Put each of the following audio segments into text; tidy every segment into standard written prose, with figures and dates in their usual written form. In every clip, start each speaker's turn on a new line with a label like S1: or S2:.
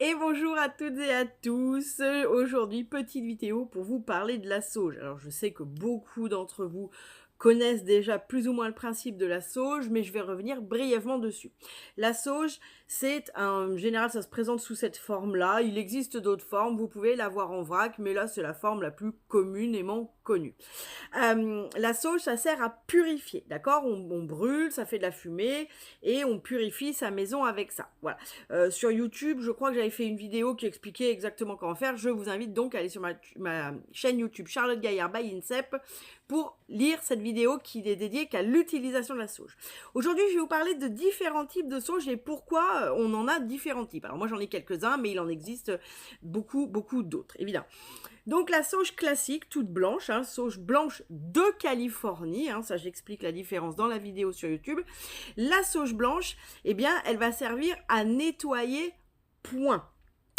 S1: Et bonjour à toutes et à tous. Aujourd'hui, petite vidéo pour vous parler de la sauge. Alors, je sais que beaucoup d'entre vous connaissent déjà plus ou moins le principe de la sauge, mais je vais revenir brièvement dessus. La sauge, en général, ça se présente sous cette forme-là. Il existe d'autres formes, vous pouvez la voir en vrac, mais là, c'est la forme la plus communément connue. La sauge, ça sert à purifier, d'accord, on brûle, ça fait de la fumée, et on purifie sa maison avec ça. Voilà. Sur YouTube, je crois que j'avais fait une vidéo qui expliquait exactement comment faire. Je vous invite donc à aller sur ma chaîne YouTube Charlotte Gaillard by INSEP pour lire cette vidéo qui est dédiée qu'à l'utilisation de la sauge. Aujourd'hui, je vais vous parler de différents types de sauge et pourquoi on en a différents types. Alors moi, j'en ai quelques-uns, mais il en existe beaucoup, beaucoup d'autres, évidemment. Donc la sauge classique, toute blanche, sauge blanche de Californie, ça j'explique la différence dans la vidéo sur YouTube. La sauge blanche, eh bien, elle va servir à nettoyer, point.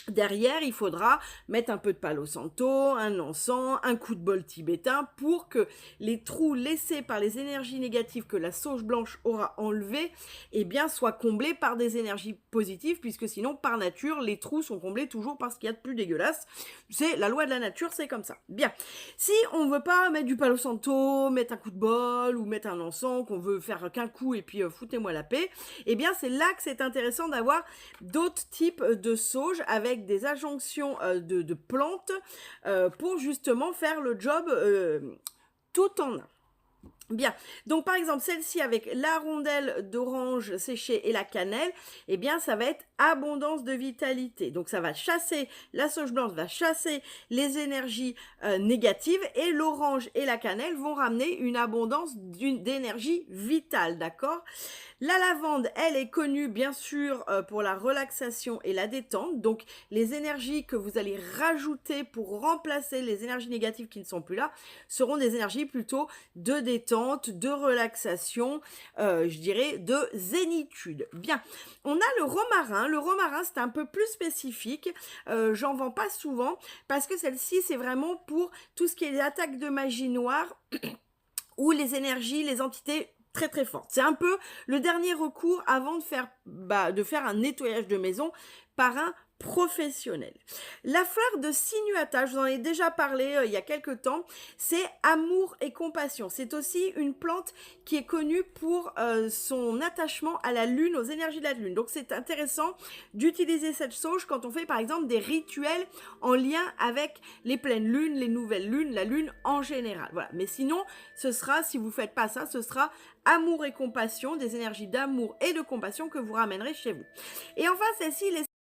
S1: Derrière, il faudra mettre un peu de palo santo, un encens, un coup de bol tibétain pour que les trous laissés par les énergies négatives que la sauge blanche aura enlevés, eh bien, soient comblés par des énergies positives, puisque sinon, par nature, les trous sont comblés toujours par ce qu'il y a de plus dégueulasse. C'est la loi de la nature, c'est comme ça. Bien. Si on veut pas mettre du palo santo, mettre un coup de bol ou mettre un encens, qu'on veut faire qu'un coup et puis foutez-moi la paix, eh bien, c'est là que c'est intéressant d'avoir d'autres types de sauge avec des adjonctions de plantes pour justement faire le job tout en un. Bien, donc par exemple celle-ci avec la rondelle d'orange séchée et la cannelle, eh bien ça va être abondance de vitalité. Donc ça va chasser, la sauge blanche va chasser les énergies négatives et l'orange et la cannelle vont ramener une abondance d'énergie vitale, d'accord? La lavande, elle est connue bien sûr pour la relaxation et la détente. Donc les énergies que vous allez rajouter pour remplacer les énergies négatives qui ne sont plus là seront des énergies plutôt de détente, de relaxation, je dirais de zénitude. Bien, on a le romarin. Le romarin, c'est un peu plus spécifique. J'en vends pas souvent parce que celle-ci, c'est vraiment pour tout ce qui est les attaques de magie noire ou les énergies, les entités très très fortes. C'est un peu le dernier recours avant de faire un nettoyage de maison par un professionnel. La fleur de Sinuata, je vous en ai déjà parlé il y a quelques temps, c'est amour et compassion. C'est aussi une plante qui est connue pour son attachement à la lune, aux énergies de la lune. Donc c'est intéressant d'utiliser cette sauge quand on fait par exemple des rituels en lien avec les pleines lunes, les nouvelles lunes, la lune en général. Voilà. Mais sinon, ce sera, si vous ne faites pas ça, ce sera amour et compassion, des énergies d'amour et de compassion que vous ramènerez chez vous. Et enfin, celle-ci,